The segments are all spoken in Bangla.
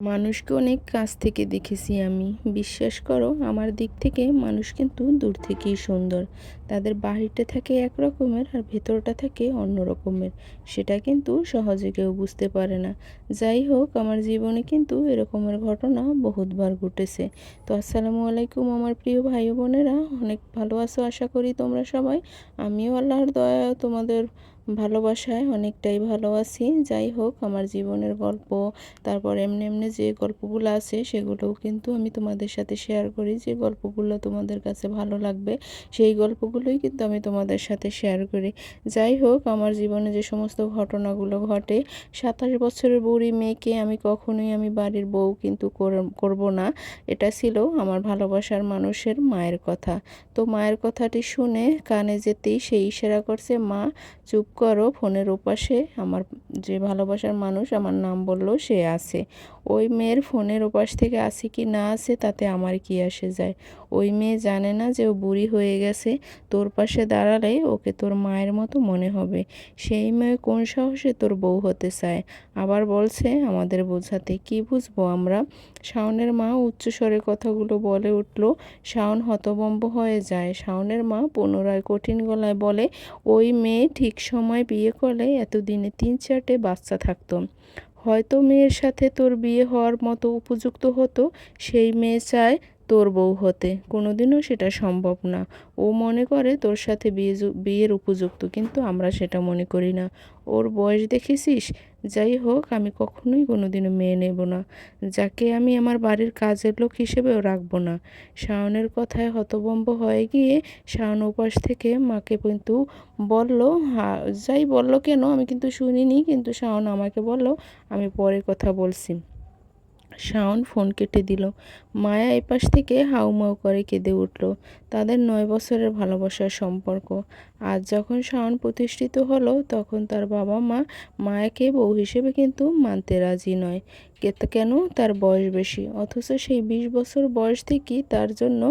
মানুষকে অনেক কাছ থেকে দেখেছি আমি। বিশ্বাস করো, আমার দিক থেকে মানুষ কিন্তু দূর থেকেই সুন্দর। তাদের বাহিরটা থাকে এক রকমের আর ভেতরটা থাকে অন্য রকমের। সেটা কিন্তু সহজে কেউ বুঝতে পারে না। যাই হোক, আমার জীবনে কিন্তু এরকমের ঘটনা বহুতবার ঘটেছে। তো আসসালামু আলাইকুম আমার প্রিয় ভাই ও বোনেরা, অনেক ভালো আছো আশা করি তোমরা সবাই। আমিও আল্লাহর দয়া তোমাদের ভালোবাসায় অনেকটাই ভালো আছি। যাই হোক, আমার জীবনের গল্প, তারপর এমনি এমনি যে গল্পগুলো আছে সেগুলোও কিন্তু আমি তোমাদের সাথে শেয়ার করি। যে গল্পগুলো তোমাদের কাছে ভালো লাগবে সেই গল্পগুলোই কিন্তু আমি তোমাদের সাথে শেয়ার করি। যাই হোক, আমার জীবনে যে সমস্ত ঘটনাগুলো ঘটে, 27 বছরের বুড়ি মেয়েকে আমি বাড়ির বউ কিন্তু করব না, এটা ছিল আমার ভালোবাসার মানুষের মায়ের কথা। তো মায়ের কথাটি শুনে কানে যেতেই সে ইশারা করছে, মা চুপ করো। ফোনের ওপাশে আমার যে ভালোবাসার মানুষ আমার নাম বলল সে আছে। ওই মেয়ের ফোনের ওপাশ থেকে আছে কি না আছে তাতে আমার কি আসে যায়। ওই মেয়ে জানে না যে ও বুড়ি হয়ে গেছে। তোর পাশে দাঁড়ালে ওকে তোর মায়ের মতো মনে হবে। সেই মেয়ে কোন সাহসে তোর বউ হতে চায়? আবার বলছে আমাদের বোঝাতে। কি বুঝবো আমরা? শাওনের মা উচ্চস্বরে কথাগুলো বলে উঠল। শাওন হতভম্ব হয়ে যায়। শাওনের মা পুনরায় কঠিন গলায় বলে, ওই মেয়ে ঠিক সময় বিয়ে করলে এতদিনে 3-4টে বাচ্চা থাকতো। হয়তো মেয়ের সাথে তোর বিয়ে হওয়ার মতো উপযুক্ত হতো। সেই মেয়ে চায় তোর বউ হতে। কোনোদিনও সেটা সম্ভব না। ও মনে করে তোর সাথে বিয়ের উপযুক্ত, কিন্তু আমরা সেটা মনে করি না। ওর বয়স দেখেছিস? যাই হোক, আমি কখনোই কোনোদিনও মেয়ে নেব না, যাকে আমি আমার বাড়ির কাজের লোক হিসেবেও রাখবো না। শাওনের কথায় হতভম্ব হয়ে গিয়ে শাওন ওপাশ থেকে মাকে কিন্তু বলল, যাই বলল কেন আমি কিন্তু শুনিনি, কিন্তু শাওন আমাকে বলল আমি পরে কথা বলছি। শাওন ফোন কেটে দিল। মায়া এপাশ থেকে হাউমাউ করে কেঁদে উঠল। তাদের 9 বছরের ভালোবাসার সম্পর্ক। আজ যখন শাওন প্রতিষ্ঠিত হলো, তখন তার বাবা মা মায়াকে বউ হিসেবে কিন্তু মানতে রাজি নয়। কেন? তার বয়স বেশি। অথচ সেই 20 বছর বয়স থেকেই তার জন্য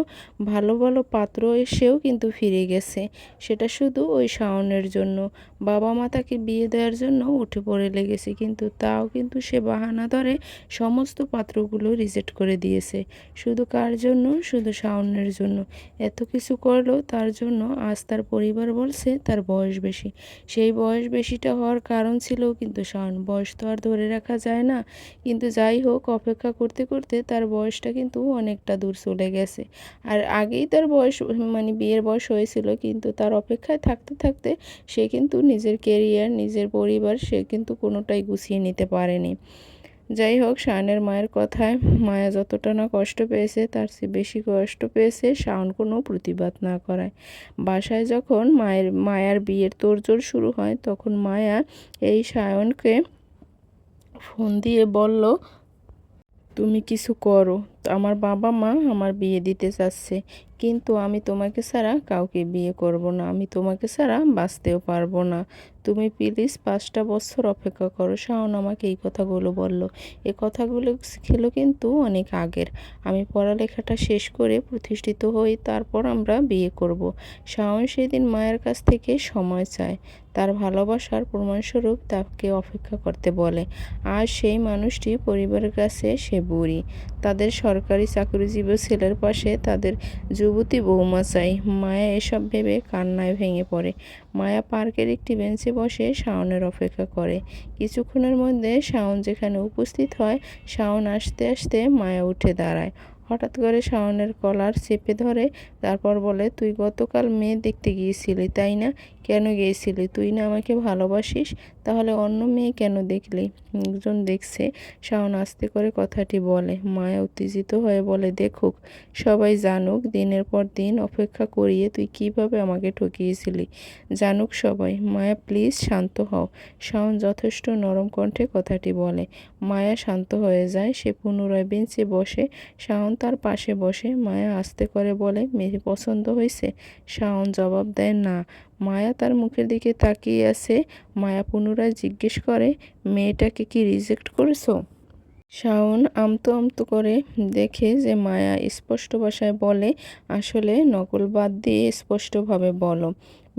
ভালো ভালো পাত্র এসেও কিন্তু ফিরে গেছে। সেটা শুধু ওই শাওনের জন্য। বাবা মা তাকে বিয়ে দেওয়ার জন্য উঠে পড়ে লেগেছে, কিন্তু তাও কিন্তু সে বাহানা ধরে সমস্ত পাত্রগুলো রিজেক্ট করে দিয়েছে। শুধু কার জন্য? শুধু শাওনের জন্য। এত কিছু করলো তার জন্য। আজ তার পরিবার বলছে তার বয়স বেশি। সেই বয়স বেশিটা হওয়ার কারণ ছিল কিন্তু শাওন। বয়স তো আর ধরে রাখা যায় না। কিন্তু যাই হোক, অপেক্ষা করতে করতে তার বয়সটা কিন্তু অনেকটা দূর চলে গেছে। আর আগেই তার বয়স, মানে বিয়ের বয়স হয়েছিল, কিন্তু তার অপেক্ষায় থাকতে থাকতে সে কিন্তু নিজের কেরিয়ার, নিজের পরিবার সে কিন্তু কোনোটাই গুছিয়ে নিতে পারেনি। যাই হোক, শাওনের মায়ের কথায় মায়া যতটা না কষ্ট পেয়েছে তার চেয়ে বেশি কষ্ট পেয়েছে শাওন কোনো প্রতিবাদ না করায়। বাসায় যখন মায়ার বিয়ের তোড়জোড় শুরু হয়, তখন মায়া এই শাওনকে ফোন দিয়ে বলল, তুমি কিছু করো। আমার বাবা মা আমার বিয়ে দিতে চাচ্ছে, কিন্তু আমি তোমাকে ছাড়া কাউকে বিয়ে করব না। আমি তোমাকে ছাড়া বাঁচতেও পারবো না। তুমি প্লিজ 5টা বছর অপেক্ষা করো। শাওন আমাকে এই কথাগুলো বলল। এ কথাগুলো ছিল কিন্তু অনেক আগের। আমি পড়ালেখাটা শেষ করে প্রতিষ্ঠিত হই, তারপর আমরা বিয়ে করব। শাওন সেদিন মায়ের কাছ থেকে সময় চায়। তার ভালোবাসার প্রমাণস্বরূপ তাকে অপেক্ষা করতে বলে। আর সেই মানুষটি পরিবারের কাছে সে বুড়ি। তাদের সরকারি চাকরিজীবী ছেলের পাশে তাদের যুবতী বৌমা চাই। মায়া এসব ভেবে কান্নায় ভেঙে পড়ে। মায়া পার্কের একটি বেঞ্চে বসে শাওনের অপেক্ষা করে। কিছুক্ষণের মধ্যে শাওন যেখানে উপস্থিত হয়, শাওন আসতে আসতে মায়া উঠে দাঁড়ায়। হঠাৎ করে শাওনের কলার চেপে ধরে, তারপর বলে, তুই গতকাল মেয়ে দেখতে গিয়েছিলি তাই না? কেন গিয়েছিলি? তুই না আমাকে ভালোবাসিস? তাহলে অন্য মেয়ে কেন দেখলি? একজন দেখছে। শাওন আস্তে করে কথাটি বলে। মায়া উত্তেজিত হয়ে বলে, দেখুক, সবাই জানুক, দিনের পর দিন অপেক্ষা করিয়ে তুই কিভাবে আমাকে ঠকিয়েছিলি। জানুক সবাই। মায়া প্লিজ শান্ত হও। শাওন যথেষ্ট নরম কণ্ঠে কথাটি বলে। মায়া শান্ত হয়ে যায়। সে পুনরায় বেঞ্চে বসে। শাওন তার পাশে বসে। মায়া আস্তে করে বলে, মেয়ে পছন্দ হয়েছে? শাওন জবাব দেয়, না। মায়া তার মুখের দিকে তাকিয়ে আছে। মায়া পুনরায় জিজ্ঞেস করে, মেয়েটাকে কি রিজেক্ট করেছো? শাওন আমতো আমতো করে দেখে যে মায়া স্পষ্ট ভাষায় বলে, আসলে নকল বাদ দিয়ে স্পষ্টভাবে বলো,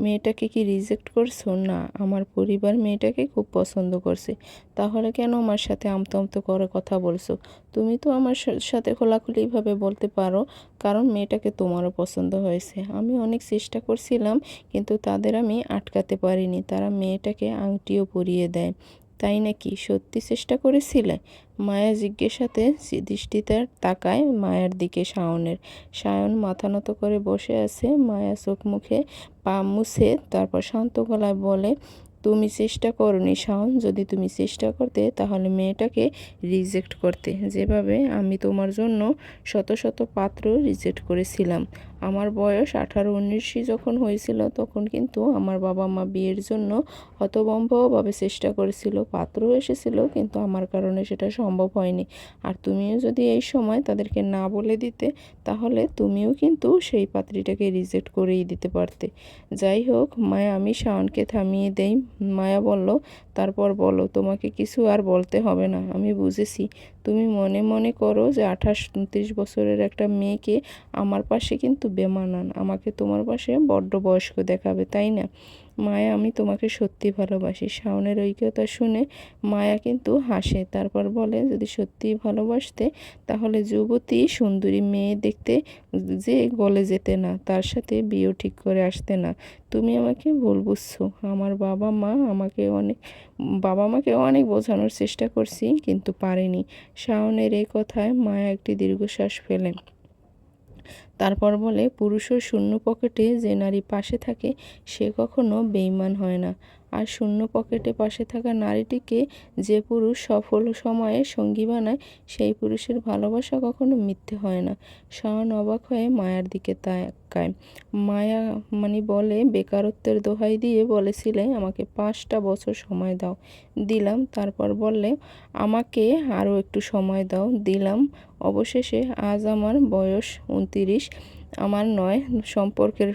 মেয়েটাকে কি রিজেক্ট করছো? না, আমার পরিবার মেয়েটাকে খুব পছন্দ করছে। তাহলে কেন আমার সাথে আমতো আমতো করে কথা বলছো? তুমি তো আমার সাথে খোলাখুলিভাবে বলতে পারো, কারণ মেয়েটাকে তোমারও পছন্দ হয়েছে। আমি অনেক চেষ্টা করছিলাম, কিন্তু তাদের আমি আটকাতে পারিনি। তারা মেয়েটাকে আংটিও পরিয়ে দেয়। তাই নাকি? সত্যি চেষ্টা করেছিলে? মায়া জিজ্ঞাসাতে দৃষ্টিতে তাকায় মায়ার দিকে শাওনের। শাওন মাথা নত করে বসে আছে। মায়া চোখ মুখে পা মুছে তারপর শান্ত গলায় বলে, তুমি চেষ্টা করনি শাওন। যদি তুমি চেষ্টা করতে তাহলে মেয়েটাকে রিজেক্ট করতে, যেভাবে আমি তোমার জন্য শত শত পাত্র রিজেক্ট করেছিলাম। আমার বয়স 18-19 যখন হয়েছিল তখন কিন্তু আমার বাবা মা বিয়ের জন্য হতভম্বভাবে চেষ্টা করেছিল, পাত্রও এসেছিল, কিন্তু আমার কারণে সেটা সম্ভব হয়নি। আর তুমিও যদি এই সময় তাদেরকে না বলে দিতে, তাহলে তুমিও কিন্তু সেই পাত্রীটাকে রিজেক্ট করেই দিতে পারতে। যাই হোক মায়া, আমি শাওনকে থামিয়ে দেই। মায়া বলল, তারপর বলো, তোমাকে কিছু আর বলতে হবে না, আমি বুঝেছি। তুমি মনে মনে করো যে 28-29 বছরের একটা মেয়েকে আমার পাশে কিন্তু বেমানান, আমাকে তোমার পাশে বড্ড বয়স্ক দেখাবে, তাই না? মায়া, আমি তোমাকে সত্যি ভালোবাসি। শাওনের ওই কথা শুনে মায়া কিন্তু হাসে। তারপর বলে, যদি সত্যিই ভালোবাসতে তাহলে যুবতী সুন্দরী মেয়ে দেখতে যে গলে যেতে না, তার সাথে বিয়েও ঠিক করে আসতে না। তুমি আমাকে ভুল বুঝছো। আমার বাবা মাকে অনেক বোঝানোর চেষ্টা করছি, কিন্তু পারিনি। শাওনের এই কথায় মায়া একটি দীর্ঘশ্বাস ফেলে। তারপর বলে, পুরুষের শূন্য পকেটে যে নারী পাশে থাকে সে কখনো বেইমান হয় না। আর শূন্য পকেটে পাশে থাকা নারীটিকে যে পুরুষ সফল সময়ে সঙ্গী বানায়, সেই পুরুষের ভালোবাসা কখনো মিথ্যে হয় না। শাওন অবাক হয়ে মায়ার দিকে তাকায়। মায়া বলে, বেকারত্বের দোহাই দিয়ে বলেছিলে আমাকে 5টা বছর সময় দাও, দিলাম। তারপর বললে আমাকে আরও একটু সময় দাও, দিলাম। অবশেষে আজ আমার বয়স 29, আমার নয় সম্পর্কের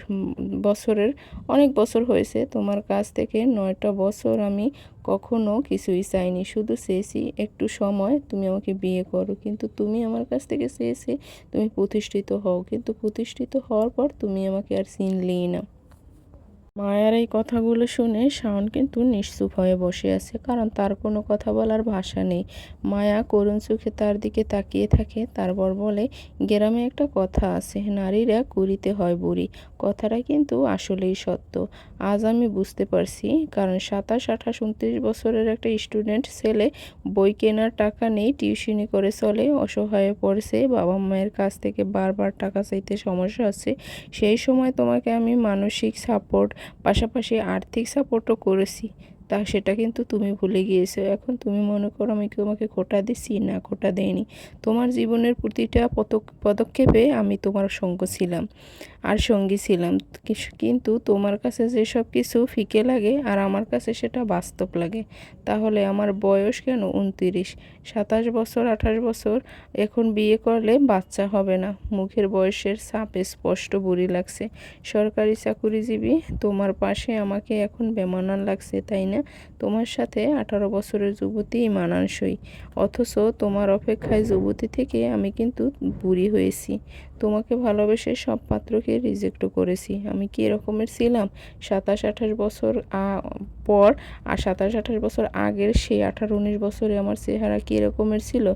বছরের অনেক বছর হয়েছে। তোমার কাছ থেকে 9টা বছর আমি কখনো কিছুই চাইনি, শুধু চেয়েছি একটু সময়, তুমি আমাকে বিয়ে করো। কিন্তু তুমি আমার কাছ থেকে চেয়েছে তুমি প্রতিষ্ঠিত হও, কিন্তু প্রতিষ্ঠিত হওয়ার পর তুমি আমাকে আর চিনলেই না। মায়ার এই কথাগুলো শুনে শাওন কিন্তু নিশ্চুপ হয়ে বসে আছে, কারণ তার কোনো কথা বলার ভাষা নেই। মায়া করুণ চোখে তার দিকে তাকিয়ে থাকে। তারপর বলে, গ্রামে একটা কথা আছে, নারীরা কুড়িতে হয় বুড়ি। কথাটা কিন্তু আসলেই সত্য। আজ আমি বুঝতে পারছি, কারণ 27, 28, 29 বছরের একটা স্টুডেন্ট ছেলে, বই কেনার টাকা নেই, টিউশনি করে চলে, অসহায়ে পড়ছে, বাবা মায়ের কাছ থেকে বারবার টাকা চাইতে সমস্যা হচ্ছে। সেই সময় তোমাকে আমি মানসিক সাপোর্ট, পাশাপাশি আর্থিক সাপোর্টও করেছি, সেটা কিন্তু তুমি ভুলে গিয়েছো। এখন তুমি মনে করো আমি তোমাকে খোটা দিছি? না, খোটা দেইনি। তোমার জীবনের প্রতিটা পদক্ষেপে আমি তোমার সঙ্গ ছিলাম আর সঙ্গী ছিলাম। কিন্তু তোমার কাছে যেসব কিছু ফিকে লাগে আর আমার কাছে সেটা বাস্তব লাগে। তাহলে আমার বয়স কেন 29? 27 বছর, 28 বছর, এখন বিয়ে করলে বাচ্চা হবে না। মুখের বয়সের ছাপ স্পষ্ট বুড়ি লাগছে। সরকারি চাকুরিজীবী তোমার পাশে আমাকে এখন বেমানান লাগছে, তাই না? তোমার সাথে 18 বছরের যুবতীই মানানসই, অথচ তোমার অপেক্ষায় যুবতী থেকে আমি কিন্তু বুড়ি হয়েছি। তোমাকে ভালোবেসে সব পাত্রকে রিজেক্টও করেছি। আমি কী রকমের ছিলাম 27-28 বছর পর, আর 27-28 বছর আগের সেই 18-19 বছরে আমার চেহারা কী রকমের ছিল,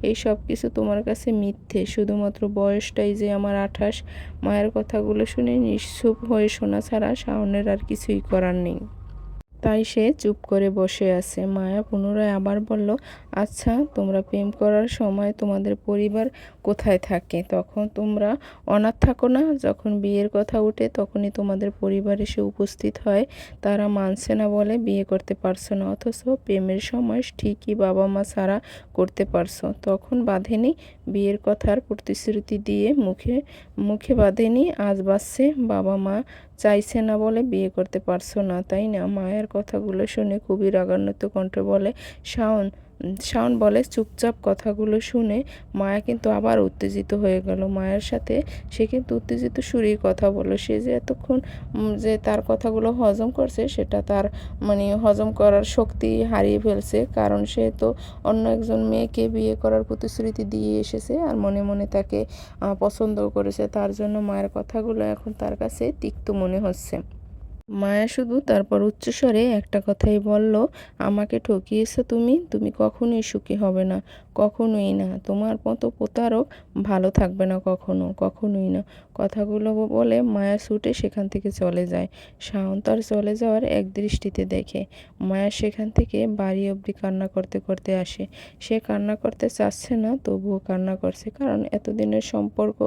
এই সব কিছু তোমার কাছে মিথ্যে। শুধুমাত্র বয়সটাই যে আমার 28। মায়ের কথাগুলো শুনে নিশ্চুপ হয়ে শোনা ছাড়া শাওনের আর কিছুই করার নেই। তাই সে চুপ করে বসে আছে। মায়া পুনরায় আবার বলল, আচ্ছা, তোমরা প্রেম করার সময় তোমাদের পরিবার কোথায় থাকে? তখন তোমরা অনাথ থাকো না? যখন বিয়ের কথা ওঠে তখনই তোমাদের পরিবার এসে উপস্থিত হয়। তারা মানছে না বলে বিয়ে করতে পারছো না, অথচ প্রেমের সময় ঠিকই বাবা মা ছাড়া করতে পারছো। তখন বাঁধেনি? বিয়ের কথার প্রতিশ্রুতি দিয়ে মুখে মুখে বাঁধেনি? আজ বাজছে বাবা মা চাইছে না বলে বিয়ে করতে পারছো না, তাই না? মায়ের কথাগুলো শুনে খুবই রাগান্বিত কণ্ঠে বলে, শাওন, শাওন বলে চুপচাপ কথাগুলো শুনে মায়া কিন্তু আবার উত্তেজিত হয়ে গেল। মায়ের সাথে সে কিন্তু উত্তেজিত সুরেই কথা বলল। সে যে এতক্ষণ যে তার কথাগুলো হজম করছে সেটা তার হজম করার শক্তি হারিয়ে ফেলছে, কারণ সে তো অন্য একজন মেয়েকে বিয়ে করার প্রতিশ্রুতি দিয়ে এসেছে আর মনে মনে তাকে পছন্দও করেছে। তার জন্য মায়ের কথাগুলো এখন তার কাছে তিক্ত মনে হচ্ছে। মায়া শুধু তারপর উচ্চস্বরে একটা কথাই বলল, আমাকে ঠকিয়েছো তুমি, তুমি কখনোই সুখী হবে না, কখনোই না, তোমার মতো প্রতারক ভালো থাকবে না কখনো, কখনোই না। কথাগুলো বলে মায়া ছুটে সেখান থেকে চলে যায়। শাওন তার চলে যাওয়ার এক দৃষ্টিতে দেখে। মায়া সেখান থেকে বাড়ি অবধি কান্না করতে করতে আসে। সে কান্না করতে চাচ্ছে না, তবুও কান্না করছে, কারণ এতদিনের সম্পর্ক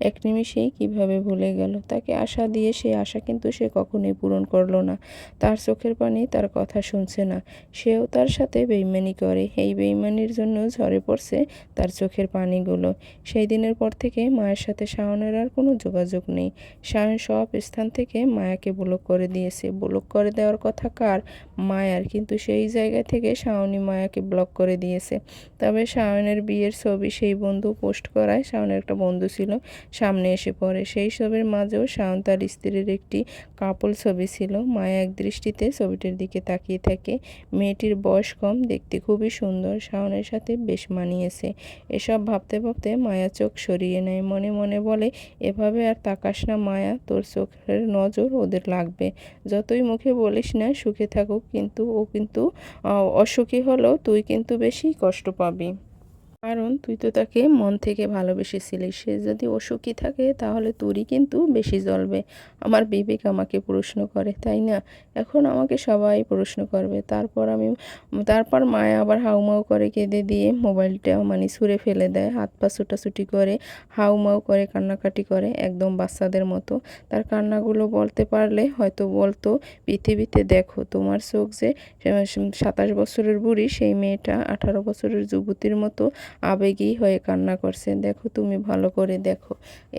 এক নিমিষেই কিভাবে ভুলে গেল। তাকে আশা দিয়ে সেই আশা কিন্তু সে কখনোই পূরণ করলো না। তার চোখের পানি তার কথা শুনছে না। সেও তার সাথে বেইমানি করে। এই বেইমানির জন্য ঝরে পড়ছে তার চোখের পানিগুলো। সেই দিনের পর থেকে মায়ের সাথে শাওনের আর কোনো যোগাযোগ নেই। শাওন সব স্থান থেকে মায়াকে ব্লক করে দিয়েছে। ব্লক করে দেওয়ার কথা কার? মায়ার, কিন্তু সেই জায়গা থেকে শাওনই মায়াকে ব্লক করে দিয়েছে। তবে শাওনের বিয়ের ছবি সেই বন্ধু পোস্ট করায়, শাওনের একটা বন্ধু ছিল, সামনে এসে পড়ে। সেই ছবির মাঝেও শাওন তার স্ত্রীর একটি কাপল ছবি ছিল। মায়া এক দৃষ্টিতে ছবিটির দিকে তাকিয়ে থাকে। মেয়েটির বয়স কম, দেখতে খুবই সুন্দর, শাওনের সাথে বেশ মানিয়েছে। এসব ভাবতে ভাবতে মায়া চোখ সরিয়ে নেয়। মনে মনে বলে, এভাবে আর তাকাস না মায়া, তোর চোখের নজর ওদের লাগবে। যতই মুখে বলিস না সুখে থাকুক, কিন্তু ও কিন্তু অসুখী হলেও তুই কিন্তু বেশি কষ্ট পাবি, কারণ তুই তো তাকে মন থেকে ভালোবেসেছিলিস। সে যদি অসুখী থাকে তাহলে তোরই কিন্তু বেশি জ্বলবে। আমার বিবেক আমাকে প্রশ্ন করে, তাই না? এখন আমাকে সবাই প্রশ্ন করবে। তারপর মায়া আবার হাউমাউ করে কেঁদে দিয়ে মোবাইলটা ছুঁড়ে ফেলে দেয়। হাত পা ছুটাছুটি করে, হাউমাউ করে, কান্নাকাটি করে, একদম বাচ্চাদের মতো। তার কান্নাগুলো বলতে পারলে হয়তো বলতো, পৃথিবীতে দেখো, তোমার চোখ যে 27 বছরের বুড়ি, সেই মেয়েটা 18 বছরের যুবতীর মতো আবেগী হয়ে কান্না করছে, দেখো, তুমি ভালো করে দেখো।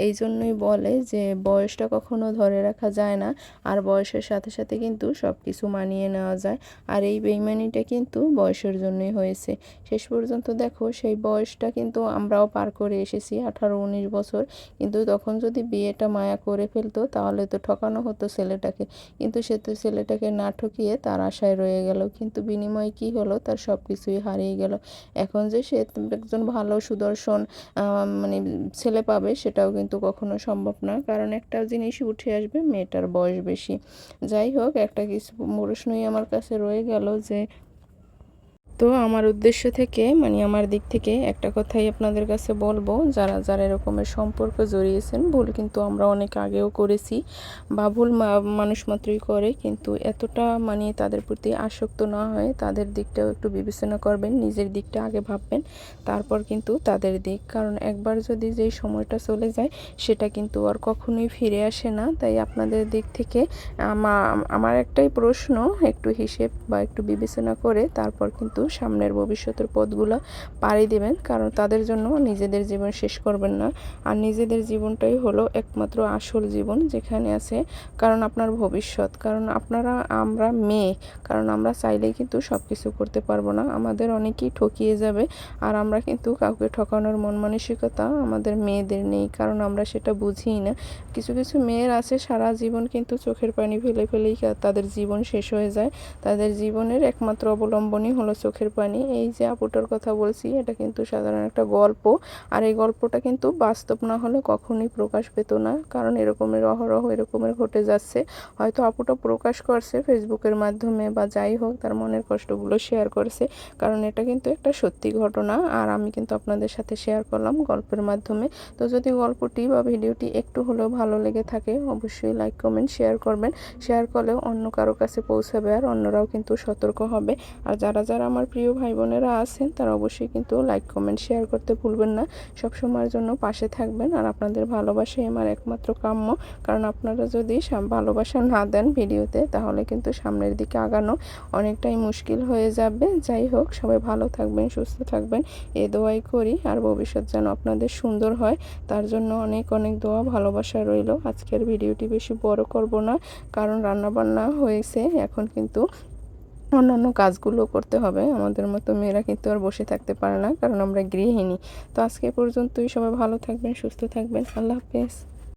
এই জন্যই বলে যে বয়সটা কখনো ধরে রাখা যায় না, আর বয়সের সাথে সাথে কিন্তু সব কিছু মানিয়ে নেওয়া যায়। আর এই বেইমানিটা কিন্তু বয়সের জন্যই হয়েছে। শেষ পর্যন্ত দেখো, সেই বয়সটা কিন্তু আমরাও পার করে এসেছি, 18-19 বছর। কিন্তু তখন যদি বিয়েটা মায়া করে ফেলতো তাহলে তো ঠকানো হতো ছেলেটাকে, কিন্তু সে তো ছেলেটাকে না ঠকিয়ে তার আশায় রয়ে গেল, কিন্তু বিনিময়ে কি হলো, তার সব কিছুই হারিয়ে গেল। এখন যে সে একজন ভালো সুদর্শন ছেলে পাবে সেটাও কিন্তু কখনো সম্ভব না, কারণ একটা জিনিসই উঠে আসবে, মেয়েটার বয়স বেশি। যাই হোক, একটা কিছু প্রশ্নই আমার কাছে রয়ে গেল যে, তো আমার উদ্দেশ্য থেকে আমার দিক থেকে একটা কথাই আপনাদের কাছে বলবো, যারা যারা এরকমের সম্পর্ক জড়িয়েছেন, ভুল কিন্তু আমরা অনেক আগেও করেছি, বা ভুল মানুষ মাত্রই করে, কিন্তু এতটা তাদের প্রতি আসক্ত না হয়ে তাদের দিকটাও একটু বিবেচনা করবেন, নিজের দিকটা আগে ভাববেন, তারপর কিন্তু তাদের দিক, কারণ একবার যদি যেই সময়টা চলে যায় সেটা কিন্তু আর কখনোই ফিরে আসে না। তাই আপনাদের দিক থেকে আমার একটাই প্রশ্ন, একটু হিসেব বা একটু বিবেচনা করে তারপর কিন্তু সামনের ভবিষ্যতের পথগুলো পাড়ি দেবেন, কারণ তাদের জন্য নিজেদের জীবন শেষ করবেন না। আর নিজেদের জীবনটাই হলো একমাত্র আসল জীবন, যেখানে আছে কারণ আপনার ভবিষ্যৎ, কারণ আমরা মেয়ে, কারণ আমরা চাইলেই কিন্তু সব কিছু করতে পারবো না, আমাদের অনেকেই ঠকিয়ে যাবে। আর আমরা কিন্তু কাউকে ঠকানোর মন মানসিকতা আমাদের মেয়েদের নেই, কারণ আমরা সেটা বুঝিই না। কিছু কিছু মেয়ের আছে সারা জীবন কিন্তু চোখের পানি ফেলে ফেলেই তাদের জীবন শেষ হয়ে যায়। তাদের জীবনের একমাত্র অবলম্বনই হলো চোখের পানি। এই যে আপুটার কথা বলছি, এটা কিন্তু সাধারণ একটা গল্প, আর এই গল্পটা কিন্তু বাস্তব না হলে কখনোই প্রকাশ পেত না, কারণ এরকমের অহরহ এরকমের ঘটে যাচ্ছে। হয়তো আপুটা প্রকাশ করছে ফেসবুকের মাধ্যমে, বা যাই হোক, তার মনের কষ্টগুলো শেয়ার করছে, কারণ এটা কিন্তু একটা সত্যি ঘটনা, আর আমি কিন্তু আপনাদের সাথে শেয়ার করলাম গল্পের মাধ্যমে। তো যদি গল্পটি বা ভিডিওটি একটু হলেও ভালো লেগে থাকে, অবশ্যই লাইক কমেন্ট শেয়ার করবেন। শেয়ার করলেও অন্য কারো কাছে পৌঁছাবে, আর অন্যরাও কিন্তু সতর্ক হবে। আর যারা যারা আমার প্রিয় ভাই বোনেরা আছেন, তারা অবশ্যই কিন্তু লাইক কমেন্ট শেয়ার করতে ভুলবেন না। সব সময়ের জন্য পাশে থাকবেন, আর আপনাদের ভালোবাসাই আমার একমাত্র কাম্য, কারণ আপনারা যদি ভালোবাসা না দেন ভিডিওতে, তাহলে কিন্তু সামনের দিকে আগানো অনেকটাই মুশকিল হয়ে যাবে। যাই হোক, সবাই ভালো থাকবেন, সুস্থ থাকবেন, এই দোয়াই করি। আর ভবিষ্যৎ যেন আপনাদের সুন্দর হয়, তার জন্য অনেক অনেক দোয়া ভালোবাসা রইল। আজকের ভিডিওটি বেশি বড় করব না, কারণ রান্নাবান্না হয়েছে, এখন কিন্তু অন্যান্য কাজগুলো করতে হবে। আমাদের মতো মেয়েরা কিন্তু আর বসে থাকতে পারে না, কারণ আমরা গৃহিণী। তো আজকে এ পর্যন্তই। সবাই ভালো থাকবেন, সুস্থ থাকবেন। আল্লাহ হাফেজ।